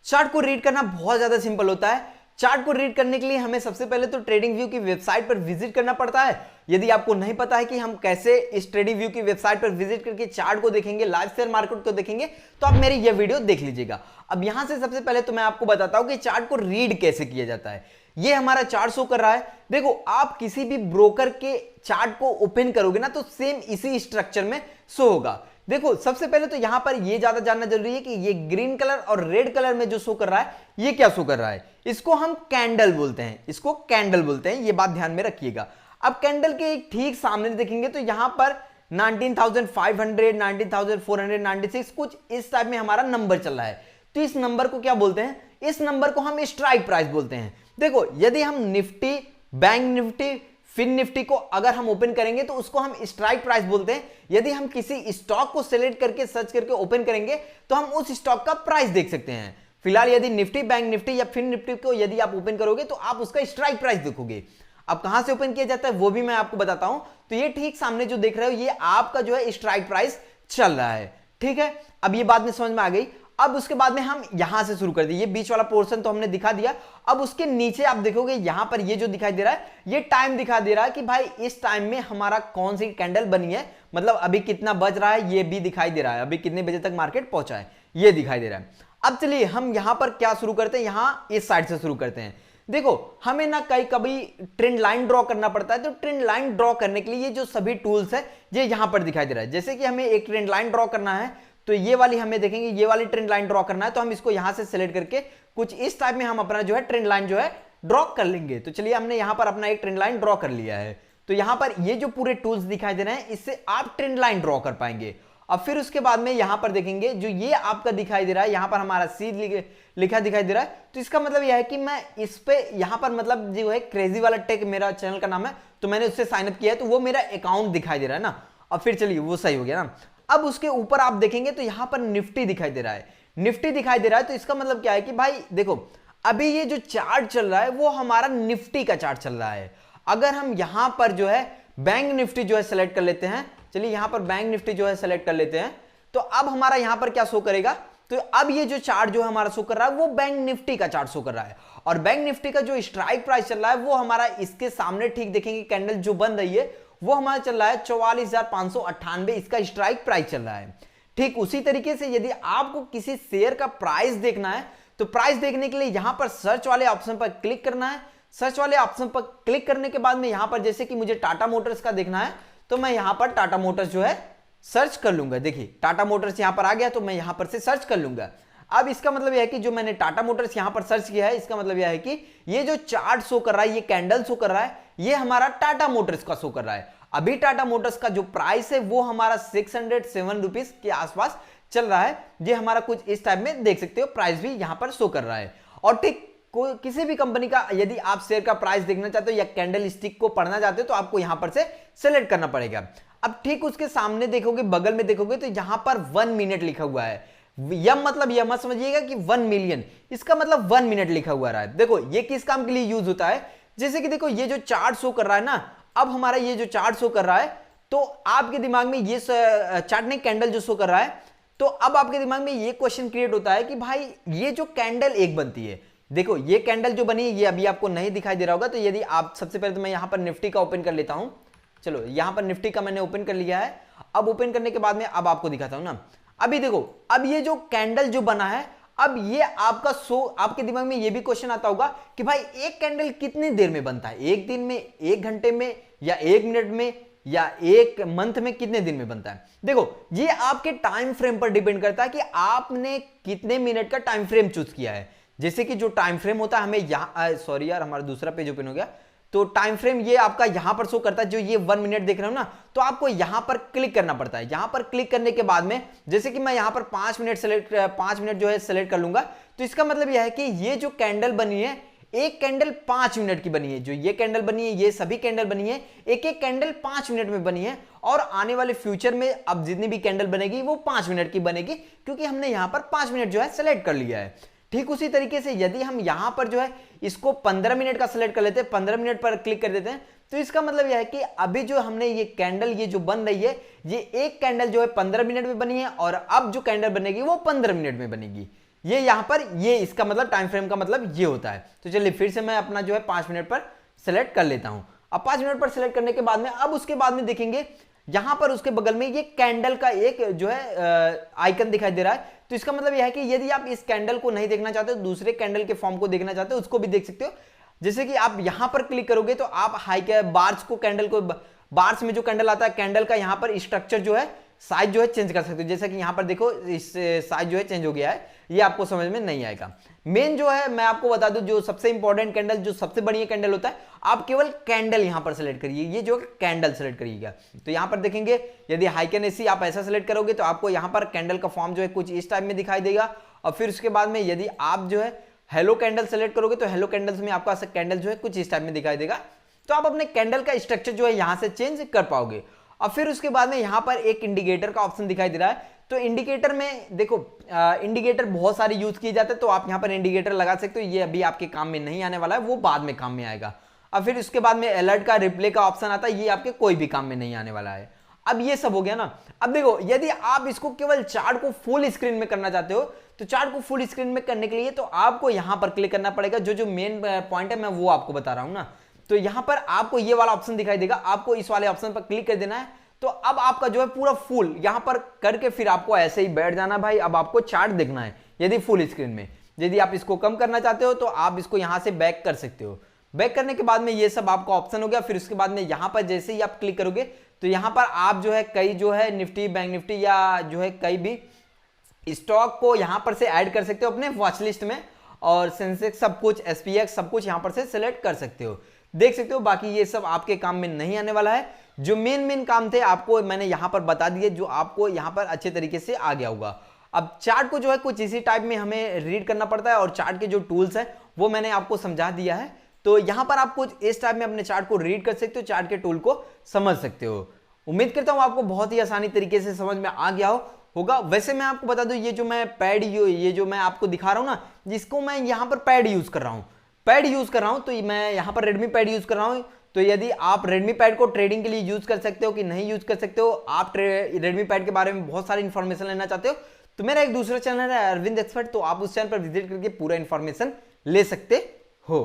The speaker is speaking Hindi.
चार्ट को रीड करना बहुत ज्यादा सिंपल होता है। चार्ट को रीड करने के लिए हमें सबसे पहले तो ट्रेडिंग व्यू की वेबसाइट पर विजिट करना पड़ता है। यदि आपको नहीं पता है कि हम कैसे इस ट्रेडिंग व्यू की वेबसाइट पर विजिट करके चार्ट को देखेंगे, लाइव शेयर मार्केट को देखेंगे, तो आप मेरी यह वीडियो देख लीजिएगा। अब यहां से सबसे पहले तो मैं आपको बताता हूं कि चार्ट को रीड कैसे किया जाता है। ये हमारा चार्ट शो कर रहा है। देखो, आप किसी भी ब्रोकर के चार्ट को ओपन करोगे ना तो सेम इसी स्ट्रक्चर में शो होगा। देखो, सबसे पहले तो यहां पर ये ज्यादा जानना जरूरी है कि ये ग्रीन कलर और रेड कलर में जो शो कर रहा है ये क्या शो कर रहा है। इसको हम कैंडल बोलते हैं, इसको कैंडल बोलते हैं, ये बात ध्यान में रखिएगा। अब कैंडल के ठीक सामने देखेंगे तो यहां पर 19,500, 19,496 कुछ इस टाइप में हमारा नंबर चल रहा है। तो इस नंबर को क्या बोलते हैं? इस नंबर को हम स्ट्राइक प्राइस बोलते हैं। देखो, यदि हम Nifty, bank Nifty, fin Nifty को अगर हम ओपन करेंगे तो उसको हम स्ट्राइक प्राइस बोलते हैं। यदि हम किसी स्टॉक को सिलेक्ट करके सर्च करके ओपन करेंगे तो हम उस स्टॉक का प्राइस देख सकते हैं। फिलहाल यदि निफ्टी, बैंक निफ्टी या फिन निफ्टी को यदि आप ओपन करोगे तो आप उसका स्ट्राइक प्राइस देखोगे। अब कहां से ओपन किया जाता है वो भी मैं आपको बताता हूं। तो ये ठीक सामने जो देख रहे हो ये आपका जो है स्ट्राइक प्राइस चल रहा है। ठीक है, अब ये बात में समझ में आ गई। अब उसके बाद में हम यहां से शुरू कर दिए, ये बीच वाला पोर्शन तो हमने दिखा दिया। अब उसके नीचे आप देखोगे यहां पर ये जो दिखाई दे रहा है ये टाइम दिखा दे रहा है कि भाई इस टाइम में हमारा कौन सी कैंडल बनी है, मतलब अभी कितना बज रहा है ये भी दिखाई दे रहा है, अभी कितने बजे तक मार्केट पहुंचा है ये दिखाई दे रहा है। अब चलिए हम यहां पर क्या शुरू करते हैं, यहां इस साइड से शुरू करते हैं। देखो, हमें ना कभी ट्रेंड लाइन ड्रॉ करना पड़ता है। तो ट्रेंड लाइन ड्रॉ करने के लिए ये जो सभी टूल्स है ये यहां पर दिखाई दे रहा है। जैसे कि हमें एक ट्रेंड लाइन ड्रॉ करना है तो ये वाली हमें देखेंगे, ये वाली ट्रेंड लाइन ड्रॉ करना है तो हम इसको यहां से सिलेक्ट करके कुछ इस टाइप में हम अपना जो है ट्रेंड लाइन जो है ड्रॉ कर लेंगे। तो चलिए, हमने यहां पर अपना एक ट्रेंड लाइन ड्रॉ कर लिया है। तो यहां पर ये जो पूरे टूल्स दिखाई दे रहे हैं इससे आप ट्रेंड लाइन ड्रॉ कर पाएंगे। अब फिर उसके बाद में यहां पर देखेंगे जो ये आपका दिखाई दे रहा है, यहां पर हमारा सी लिखा दिखाई दे रहा है। तो इसका मतलब यह है कि मैं इस पे यहां पर मतलब जो है क्रेजी वाला टेक मेरा चैनल का नाम है, तो मैंने उससे साइन अप किया है तो वो मेरा अकाउंट दिखाई दे रहा है ना। अब फिर चलिए वो सही हो गया ना। अब उसके ऊपर आप देखेंगे तो यहां पर निफ्टी दिखाई दे रहा है, निफ्टी दिखाई दे रहा है। तो इसका मतलब क्या है कि भाई देखो, अभी ये जो चार्ट चल रहा है वो हमारा निफ्टी का चार्ट चल रहा है। अगर हम यहां पर जो है बैंक निफ्टी जो है सेलेक्ट कर लेते हैं, चलिए यहां पर बैंक निफ्टी जो है सेलेक्ट कर लेते हैं, तो अब हमारा यहां पर क्या शो करेगा? तो अब ये जो चार्ट जो हमारा शो कर रहा है वो बैंक निफ्टी का चार्ट शो कर रहा है। और बैंक निफ्टी का जो स्ट्राइक प्राइस चल रहा है वो हमारा इसके सामने ठीक देखेंगे कैंडल जो बन रही है वो हमारा चल रहा है 44,598, इसका स्ट्राइक प्राइस चल रहा है। ठीक उसी तरीके से यदि आपको किसी शेयर का प्राइस देखना है तो प्राइस देखने के लिए यहां पर सर्च वाले ऑप्शन पर क्लिक करना है। सर्च वाले ऑप्शन पर क्लिक करने के बाद में यहां पर जैसे कि मुझे टाटा मोटर्स का देखना है तो मैं यहां पर टाटा मोटर्स जो है सर्च कर लूंगा। देखिए टाटा मोटर्स यहां पर आ गया तो मैं यहां पर से सर्च कर लूंगा। अब इसका मतलब यह है कि जो मैंने टाटा मोटर्स यहां पर सर्च किया है इसका मतलब यह है कि ये जो चार्ट शो कर रहा है, ये कैंडल शो कर रहा है, ये हमारा टाटा मोटर्स का शो कर रहा है। अभी टाटा मोटर्स का जो प्राइस है वो हमारा 607 रुपीज के आसपास चल रहा है। ये हमारा कुछ इस टाइप में देख सकते हो, प्राइस भी यहां पर शो कर रहा है। और ठीक किसी भी कंपनी का यदि आप शेयर का प्राइस देखना चाहते हो या कैंडल स्टिक को पढ़ना चाहते हो तो आपको यहां पर से सेलेक्ट करना पड़ेगा। अब ठीक उसके सामने देखोगे, बगल में देखोगे तो यहां पर 1 मिनट लिखा हुआ है। यह मतलब यह मत समझिएगा कि 1 मिलियन, इसका मतलब 1 मिनट लिखा हुआ रहा है। देखो ये किस काम के लिए यूज होता है, जैसे कि देखो ये जो चार्ट शो कर रहा है ना, अब हमारा ये जो चार्ट शो कर रहा है तो आपके दिमाग में ये चार्ट नहीं कैंडल जो शो कर रहा है, तो अब आपके दिमाग में ये क्वेश्चन क्रिएट होता है कि भाई ये जो कैंडल एक बनती है, देखो ये कैंडल जो बनी है ये अभी आपको नहीं दिखाई दे रहा होगा। तो यदि आप सबसे पहले तो मैं यहां पर निफ्टी का ओपन कर लेता हूं। चलो यहां पर निफ्टी का मैंने ओपन कर लिया है। अब ओपन करने के बाद में अब आपको दिखाता हूं ना। अभी देखो, अब ये जो कैंडल जो बना है, अब ये आपका शो, आपके दिमाग में ये भी क्वेश्चन आता होगा कि भाई एक कैंडल कितनी देर में बनता है, एक दिन में, एक घंटे में, या एक मिनट में, या एक मंथ में, कितने दिन में बनता है। देखो ये आपके टाइम फ्रेम पर डिपेंड करता है कि आपने कितने मिनट का टाइम फ्रेम चूज किया है। जैसे कि जो टाइम फ्रेम होता है हमें यहां, सॉरी यार हमारा दूसरा पेज ओपन हो गया, तो टाइम फ्रेम ये आपका यहां पर शो करता है, जो ये 1 मिनट देख रहे हो ना, तो आपको यहां पर क्लिक करना पड़ता है। यहां पर क्लिक करने के बाद में जैसे कि मैं यहां पर 5 मिनट जो है सेलेक्ट कर लूंगा, तो इसका मतलब यह है कि ये जो कैंडल बनी है, एक कैंडल 5 मिनट की बनी है। जो ये कैंडल बनी है, ये सभी कैंडल बनी है, एक एक कैंडल 5 मिनट में बनी है। और आने वाले फ्यूचर में अब जितनी भी कैंडल बनेगी वो 5 मिनट की बनेगी, क्योंकि हमने यहां पर 5 मिनट जो है सेलेक्ट कर लिया है। ठीक उसी तरीके से यदि हम यहां पर जो है इसको 15 मिनट का सिलेक्ट कर लेते हैं, 15 मिनट पर क्लिक कर देते हैं, तो इसका मतलब यह है कि अभी जो हमने ये कैंडल ये जो बन रही है, ये एक कैंडल जो है 15 मिनट में बनी है, और अब जो कैंडल बनेगी वो 15 मिनट में बनेगी। ये यहाँ पर ये इसका मतलब टाइम फ्रेम का मतलब ये होता है। तो चलिए फिर से मैं अपना जो है 5 मिनट पर सेलेक्ट कर लेता हूं। अब 5 मिनट पर सेलेक्ट करने के बाद में अब उसके बाद में देखेंगे यहां पर उसके बगल में ये कैंडल का एक जो है आइकन दिखाई दे रहा है। तो इसका मतलब यह है कि यदि आप इस कैंडल को नहीं देखना चाहते हो, दूसरे कैंडल के फॉर्म को देखना चाहते हो, उसको भी देख सकते हो। जैसे कि आप यहां पर क्लिक करोगे तो आप हाई के बार्स को कैंडल को बार्स में जो कैंडल आता है कैंडल का यहां पर स्ट्रक्चर जो है साइज जो है चेंज कर सकते हो। जैसा कि यहां पर देखो इस साइज जो है चेंज हो गया है, ये आपको समझ में नहीं आएगा। मेन जो है मैं आपको बता दूं जो सबसे इंपॉर्टेंट कैंडल जो सबसे बढ़िया कैंडल होता है, आप केवल कैंडल यहां पर सेलेक्ट करिए, ये जो कैंडल सेलेक्ट करिएगा। तो यहां पर देखेंगे यदि हाइकन एसी आप ऐसा सेलेक्ट करोगे तो आपको यहां पर कैंडल का फॉर्म जो है कुछ इस टाइप में दिखाई देगा। और फिर उसके बाद में यदि आप जो है हेलो कैंडल सेलेक्ट करोगे तो हेलो कैंडल्स में आपका कैंडल जो है कुछ इस टाइप में दिखाई देगा। तो आप अपने कैंडल का स्ट्रक्चर जो है यहां से चेंज कर पाओगे। और फिर उसके बाद में यहां पर एक इंडिकेटर का ऑप्शन दिखाई दे रहा है। तो इंडिकेटर में देखो इंडिकेटर बहुत सारे यूज किए जाते हैं, तो आप यहां पर इंडिकेटर लगा सकते हो। ये अभी आपके काम में नहीं आने वाला है, वो बाद में काम में आएगा। अब फिर उसके बाद में अलर्ट का रिप्ले का ऑप्शन आता है, ये आपके कोई भी काम में नहीं आने वाला है। अब ये सब हो गया ना। अब देखो यदि आप इसको केवल चार्ट को फुल स्क्रीन में करना चाहते हो तो चार्ट को फुल स्क्रीन में करने के लिए तो आपको यहां पर क्लिक करना पड़ेगा। जो मेन पॉइंट है मैं वो आपको बता रहा हूं ना। तो यहां पर आपको ये वाला ऑप्शन दिखाई देगा, आपको इस वाले ऑप्शन पर क्लिक कर देना है। तो अब आपका जो है पूरा फुल यहां पर करके फिर आपको ऐसे ही बैठ जाना भाई। अब आपको चार्ट देखना है यदि फुल स्क्रीन में। यदि आप इसको कम करना चाहते हो तो आप इसको यहां से बैक कर सकते हो। बैक करने के बाद में ये सब आपका ऑप्शन हो गया। फिर उसके बाद में यहां पर जैसे ही आप क्लिक करोगे तो यहां पर आप जो है कई जो है निफ्टी बैंक निफ्टी या जो है कई भी स्टॉक को यहां पर से ऐड कर सकते हो अपने वॉच लिस्ट में। और सेंसेक्स सब कुछ एसपीएक्स सब कुछ यहां पर से सिलेक्ट कर सकते हो, देख सकते हो। बाकी ये सब आपके काम में नहीं आने वाला है। जो मेन काम थे आपको मैंने यहां पर बता दिए, जो आपको यहां पर अच्छे तरीके से आ गया होगा। अब चार्ट को जो है कुछ इसी टाइप में हमें रीड करना पड़ता है और चार्ट के जो टूल्स हैं वो मैंने आपको समझा दिया है। तो यहां पर आप कुछ इस टाइप में अपने चार्ट को रीड कर सकते हो, चार्ट के टूल को समझ सकते हो। उम्मीद करता हूं आपको बहुत ही आसानी तरीके से समझ में आ गया होगा। वैसे मैं आपको बता दूं ये जो मैं पैड ये जो मैं आपको दिखा रहा हूं ना, जिसको मैं यहां पर पैड यूज कर रहा हूं, तो मैं यहां पर रेडमी पैड यूज कर रहा हूं। तो यदि आप रेडमी पैड को ट्रेडिंग के लिए यूज कर सकते हो कि नहीं यूज कर सकते हो, आप रेडमी पैड के बारे में बहुत सारी इंफॉर्मेशन लेना चाहते हो, तो मेरा एक दूसरा चैनल है अरविंद एक्सपर्ट, तो आप उस चैनल पर विजिट करके पूरा इंफॉर्मेशन ले सकते हो।